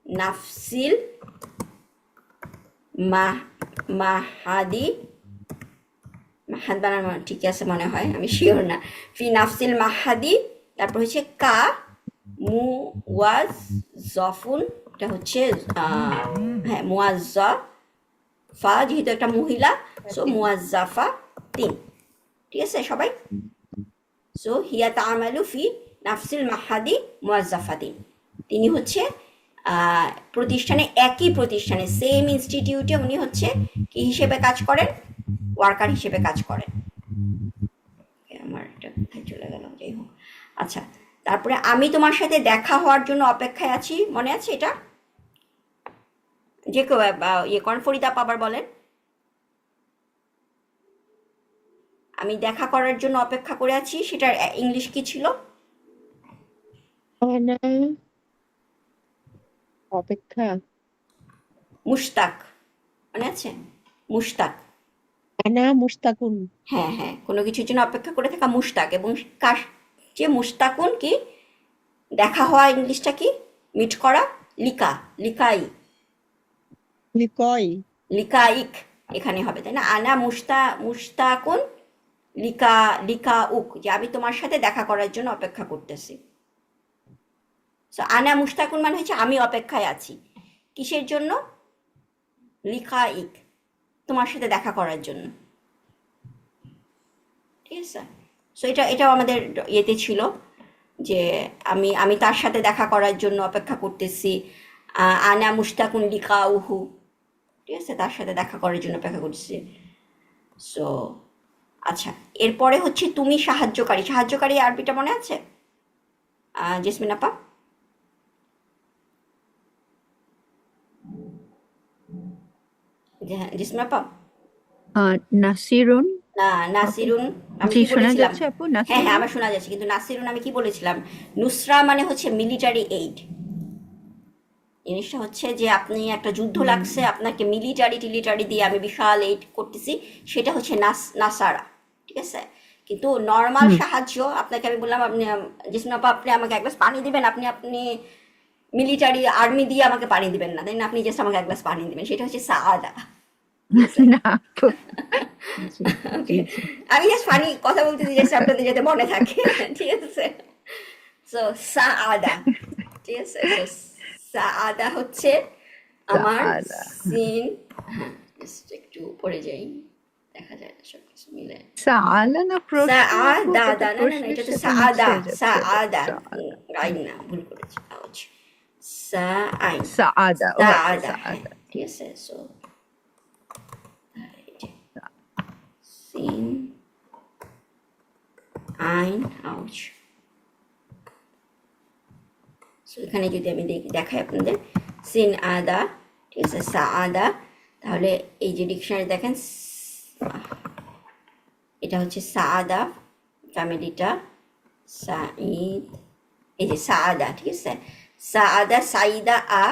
নাফসিল মাহাদি, মাহাদ বানানো ঠিক আছে মনে হয়, আমি শিওর না, ফি নাফসিল মাহাদি, তারপর হচ্ছে কা মুওয়াজ্জাফুন, এটা হচ্ছে হ্যাঁ মুওয়াজ্জাফা, যেহেতু একটা মহিলা, সো মুওয়াজ্জাফা তিন, ঠিক আছে সবাই? সো হিয়া তা'মালু ফি নাফসিল মাহাদি মুওয়াজ্জাফাতিন, তিনি হচ্ছে প্রতিষ্ঠানে, একই প্রতিষ্ঠানে, সেম ইনস্টিটিউটে উনি হচ্ছে কি হিসেবে কাজ করেন? ওয়ার্কার হিসেবে কাজ করেন। আমার এটা কোথায় চলে গেল, যাই হোক। আচ্ছা, তারপরে আমি তোমার সাথে দেখা হওয়ার জন্য অপেক্ষায় আছি, মনে আছে এটা? যে কেউ ইয়ে করেন, ফরিদা আপা আবার বলেন। আমি দেখা করার জন্য অপেক্ষা করে আছি, সেটার ইংলিশ কি ছিল? আনা অপেক্ষা, মুশতাক, মনে আছে? মুশতাক, আনা মুস্তাকুন, হ্যাঁ হ্যাঁ, কোনো কিছুর জন্য অপেক্ষা করে থাকা মুশতাক। এবং কার যে মুশতাকুন কি দেখা হওয়া, ইংলিশটা কি? মিট করা, লিকা, লিকাই, লিকয়, লিকাইক এখানে হবে, তাই না? আনা মুশতাকুন লিকা উক, যে আমি তোমার সাথে দেখা করার জন্য অপেক্ষা করতেছি। সো আনা মুশতাকুন মানে হচ্ছে আমি অপেক্ষায় আছি, কিসের জন্য? লিকাইক, তোমার সাথে দেখা করার জন্য, ঠিক আছে? সো এটাও আমাদের ইয়েতে ছিল, যে আমি তার সাথে দেখা করার জন্য অপেক্ষা করতেছি, আনা মুশতাকুন লিকা উহু, ঠিক আছে, তার সাথে দেখা করার জন্য অপেক্ষা করছি। সো আচ্ছা, এরপরে হচ্ছে তুমি সাহায্যকারী। সাহায্যকারী আরবিটা মনে আছে জেসমিন আপা? জেসমিন আপা? নাসিরুন। না, আপু নাসিরুন আমি জি, কি শোনা বলেছিলাম? যাচ্ছে আপু? হ্যাঁ হ্যাঁ, নাসিরুন। আমার শোনা যাচ্ছে, কিন্তু নাসিরুন আমি কি বলেছিলাম? নুসরা মানে হচ্ছে মিলিটারি এইড। জিনিসটা হচ্ছে যে আপনি একটা যুদ্ধ লাগছে, আপনাকে মিলিটারি টিলিটারি দিয়ে আমি বিশাল এইড করতেছি, সেটা হচ্ছে নাসারা। ঠিক আছে, কিন্তু নর্মাল হুম। সাহায্য আপনাকে আমি বললাম, আপনি জিসমিন আপা আপনি আমাকে এক গ্লাস পানি দিবেন, আপনি আপনি মিলিটারি আর্মি দিয়ে আমাকে পানি দিবেন না, তাই না? আপনি জাস্ট আমাকে এক গ্লাস পানি দিবেন, সেটা হচ্ছে সাআদা। ঠিক আছে, না আপু। জি জি ওকে, জি। আমি জাস্ট ফানি কথা বলতেছি যে আপনাদের যাতে মনে থাকে। ঠিক আছে, সো সাআদা। ঠিক আছে, সো সাআদা হচ্ছে আমার সাআদা। সিন। হ্যাঁ, just একটু উপরে যাই, দেখা যায় না সব কিছু মিলে। সাআলা না প্রশ্ন আপু? সাআদা, এটা তো না না না, প্রশ্নের এটা তো সাথে মিক্স সাআদা, হয়ে যাচ্ছে। Saada Saada. রাইট না, ভুল করেছি। আউচ, সাআইন, সাআদা, ও আচ্ছা, সাআদা, হ্যাঁ সাআদা। ঠিক আছে। সো সিন আইন আউচ। সো এখানে যদি আমি দেখাই আপনাদের সিন আদা, ঠিক আছে, সাআদা, তাহলে এই যে ডিকশনারি দেখেন, এটা হচ্ছে সাআদা ফ্যামিলিটা, সাঈদ, এই যে সাআদা, ঠিক আছে, সাআদা সাইদা আ,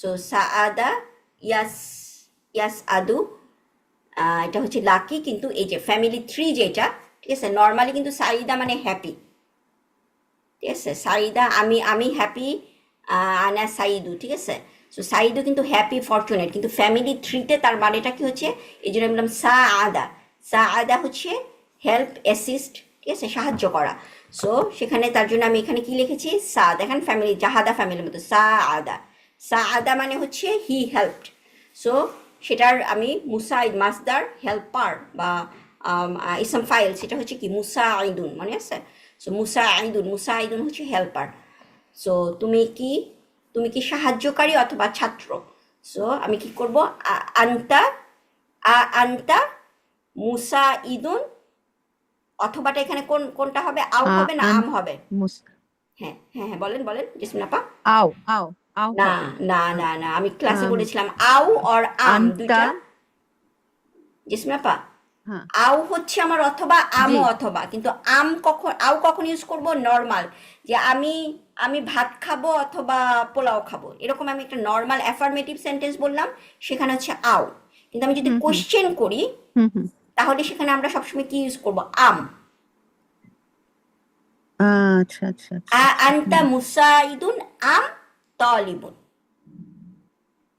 সো সাআদা ইয়াস ইয়াস আদু, এটা হচ্ছে লাকি, কিন্তু এই যে ফ্যামিলি থ্রি যেটা, ঠিক আছে, নর্মালি কিন্তু সাইদা মানে হ্যাপি। ঠিক আছে, সাইদা আমি আমি হ্যাপি, আনা সাইদু, ঠিক আছে। সো সাইদু কিন্তু হ্যাপি ফরচুনেট, কিন্তু ফ্যামিলি থ্রিতে তার মানেটা কি হচ্ছে, এই জন্য আমি বললাম সা আদা। সা আদা হচ্ছে হেল্প, অ্যাসিস্ট, ঠিক আছে, সাহায্য করা। সো সেখানে তার জন্য আমি এখানে কি লিখেছি, সা, দেখেন ফ্যামিলি জাহাদা ফ্যামিলির মতো, সা আদা। সা আদা মানে হচ্ছে হি হেল্পড। সো সেটার আমি মুসাইদ মাসদার, হেল্পার বা ইসম ফাইল, সেটা হচ্ছে কি মুসাইদুন, মনে আছে? সো মুসাইদুন, মুসাইদুন হচ্ছে হেল্পার। সো তুমি কি সাহায্যকারী অথবা ছাত্র? সো আমি কি করব, আন্তা, আন্তা মুসাইদুন, অথবাটা এখানে কোনটা হবে, আও হবে না আম হবে? হ্যাঁ হ্যাঁ হ্যাঁ, বলেন বলেন জেসমিন আপা। আও আও আও না হবে। না না না, আমি ক্লাসে বলেছিলাম আও আর আম আন্তা। দুইটা। জেসমিন আপা, হ্যাঁ আও হচ্ছে আমার অথবা, জি। আমও অথবা, কিন্তু আও কখন ইউজ করব, নর্মাল, যে আমি আমি ভাত খাবো অথবা পোলাও খাবো, এরকম আমি একটা নর্মাল অ্যাফার্মেটিভ সেন্টেন্স বললাম, সেখানে হচ্ছে আও। কিন্তু আমি যদি হুম হুম কোশ্চেন করি, হুম হুম। তাহলে সেখানে আমরা সবসময় কি ইউজ করব, আম। আচ্ছা আচ্ছা আচ্ছা আচ্ছা। আনতা মুসাইদুন আম তালিবুন,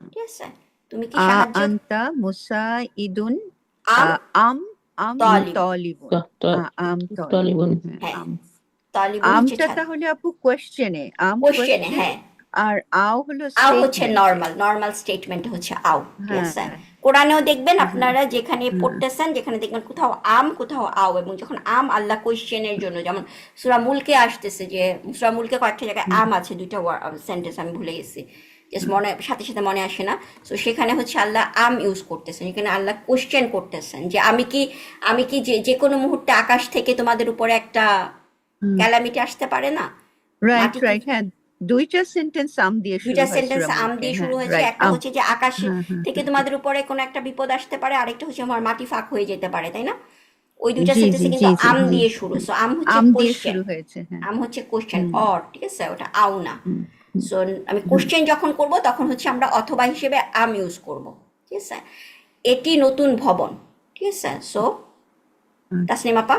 ঠিক আছে, তুমি কি সাহায্য, আন্তা মুসাইদুন। আম আম আম তালিব, তলিবুন। আম তলিবুন। তলিবুন। হ্যাঁ হ্যাঁ, আম। তালিবুন হচ্ছে আমটা তাহলে আপু কোয়েশ্চেনে, আম কোশ্চেনে, কোয়েশ্চেন, হ্যাঁ। আর আও হলো আও হচ্ছে স্টেটমেন্টে। নর্মাল স্টেটমেন্ট হচ্ছে আও, ঠিক হ্যাঁ আছে। হ্যাঁ কোরআনেও দেখবেন হ্যাঁ আপনারা যেখানে হ্যাঁ। পড়তেছেন, যেখানে দেখবেন কোথাও আম কোথাও আও, এবং যখন আম আল্লাহ কোয়েশ্চেনের জন্য, যেমন সূরা মুলকে আসতেছে, যে সূরা মুলকে কয়েকটা জায়গায় আম আছে, দুইটা সেন্টেন্স আমি ভুলে গেছি, জাস্ট মনে সাথে সাথে মনে আসে না। সো সেখানে হচ্ছে আল্লাহ আম ইউজ করতেছেন, এখানে আল্লাহ কোয়েশ্চেন করতেছেন, যে আমি কি যে কোনো মুহূর্তে আকাশ থেকে তোমাদের উপরে একটা ক্যালামিটি আসতে পারে না? রাইট মাটি কি, রাইট, হ্যাঁ দুইটা সেন্টেন্স আম দিয়ে শুরু দুইটা হয় সেন্টেন্স সূরা আম মুলকে। দিয়ে হ্যাঁ শুরু হয়েছে, রাইট, একটা আম। হচ্ছে যে আকাশ হ্যাঁ হ্যাঁ থেকে হ্যাঁ। তোমাদের উপরে কোনো একটা বিপদ আসতে পারে, আরেকটা হচ্ছে আমার মাটি ফাঁক হয়ে যেতে পারে, তাই না? ওই দুইটা জি জি সেন্টেন্সে জি কিন্তু জি আম জি। দিয়ে শুরু। সো আম হচ্ছে আম দিয়ে কোশ্চেন, শুরু হয়েছে, হ্যাঁ। আম হচ্ছে কোশ্চেন হুম অর, ঠিক আছে, ওটা আও না। হুম হুম সো আমি কোশ্চেন যখন করব তখন হচ্ছে আমরা অথবা হিসেবে আম ইউজ করব, ঠিক আছে। এটি নতুন ভবন, ঠিক আছে। সো হুম। তাসনিম আপা,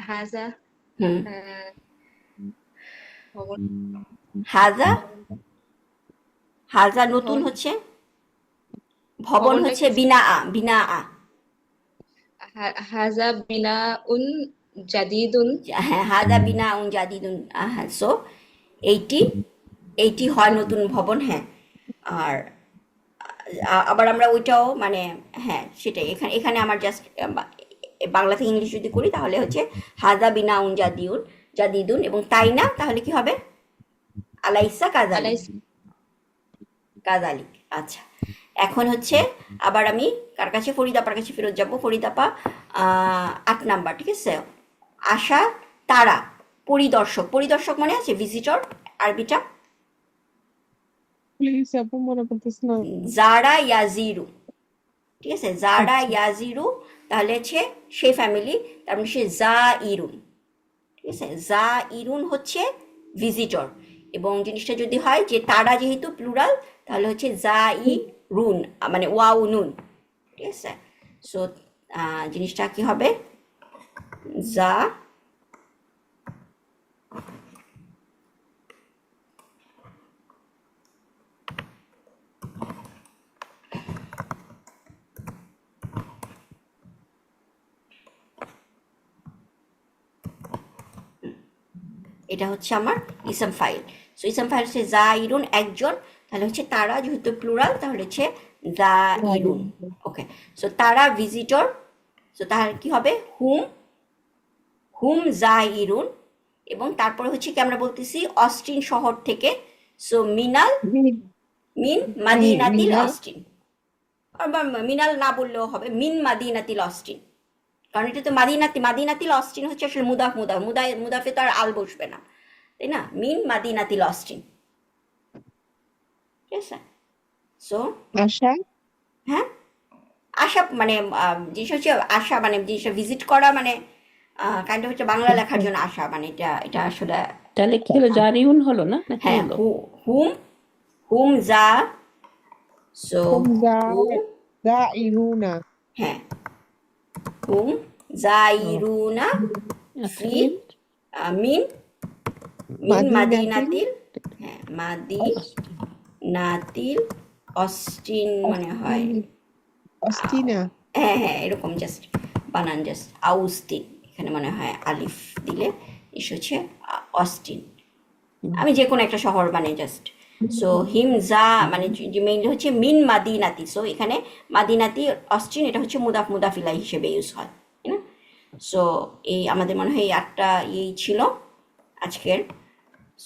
হাজা হুম, ভবন, হাজা, হাজা নতুন ভবন, হচ্ছে, ভবন ভবনটা হচ্ছে কি? বিনা আ। হাজা বিনা উন জাদিদুন। হ্যাঁ, হাদা বিনা উন জাদিদুন, হ্যাঁ। সো এইটি হয় নতুন ভবন, হ্যাঁ। আর আবার আমরা ওইটাও মানে, হ্যাঁ সেটাই, এখানে আমার জাস্ট বাংলা থেকে ইংলিশ যদি করি তাহলে হচ্ছে হাদা বিনা উন জাদিদুন, এবং তাই না, তাহলে কি হবে, আলাইসা কাযালিক, আলাইস কাযালিক। আচ্ছা, এখন হচ্ছে আবার আমি কার কাছে, ফরিদ আপার কাছে ফেরত যাব। ফরিদ আপা 8 নাম্বার, ঠিক আছে। আশা, তারা, পরিদর্শক। পরিদর্শক মনে আছে? ভিজিটর আরবিটা প্লিজ আপু মনে করতেছ না। জারা ইয়াজিরু, ঠিক আছে। জারা আচ্ছা ইয়াজিরু, তাহলে হচ্ছে সে ফ্যামিলি, তার মানে সে জা ইরুন, ঠিক আছে। জা ইরুন হচ্ছে ভিজিটর, এবং জিনিসটা যদি হয় যে তারা যেহেতু প্লুরাল, তাহলে হচ্ছে জা ই রুন, মানে ওয়াও নুন, ঠিক আছে। সো জিনিসটা কি হবে? জা, এটা হচ্ছে আমার ইসম ফাইল। সো ইসম ফাইল হচ্ছে জা ইরুন একজন, তাহলে হচ্ছে তারা যেহেতু প্লুরাল, তাহলে হচ্ছে জা ইরুন। ওকে, সো তারা ভিজিটর, সো তাহলে কি হবে? হুম, হুম জা ইরুন, এবং তারপরে হচ্ছে কি আমরা বলতেছি অস্টিন শহর থেকে। সো মিনাল, মিন মাদিনাতিল মিনাল অস্টিন, আবার মিনাল না বললেও হবে, মিন মাদিনাতিল অস্টিন, কারণ এটা তো মাদিনাতি, মাদিনাতিল অস্টিন হচ্ছে আসলে মুদাফ, মুদাফে তো আর আল বসবে না, তাই না? মিন মাদিনাতিল অস্টিন, ঠিক আছে। সো আশা হ্যাঁ, আশা মানে জিনিসটা হচ্ছে আশা, মানে জিনিসটা ভিজিট করা, মানে কাইন্ড হচ্ছে বাংলা লেখার জন্য আশা, মানে এটা আসলে তাহলে কি হলো? জারিউন হলো না, নাকি হ্যাঁ, হলো? হুম, হুম জা, সো হুম হুম, জাইরুনা হ্যাঁ, হুম জাইরুনা আচ্ছা, ফি মিন মিন, মিন মাদিনাতিল মাদিনাতিল, হ্যাঁ অস্টিন। মাদিনাতিল অস্টিন মনে হয়। অস্টিনা। হ্যাঁ হ্যাঁ, এরকম জাস্ট বানান, জাস্ট আউস্টিন, এখানে মনে হয় আলিফ দিলে এসে হচ্ছে অস্টিন। আমি যে কোনো একটা শহর মানে জাস্ট। সো হিম জা মানে যে মেইনলি হচ্ছে মিন মাদিনাতি, সো এখানে মাদিনাতি অস্টিন, এটা হচ্ছে মুদাফ মুদাফিলা হিসেবে ইউজ হয়, তাই না? সো এই আমাদের মনে হয় এই 8টা ইয়েই ছিল আজকের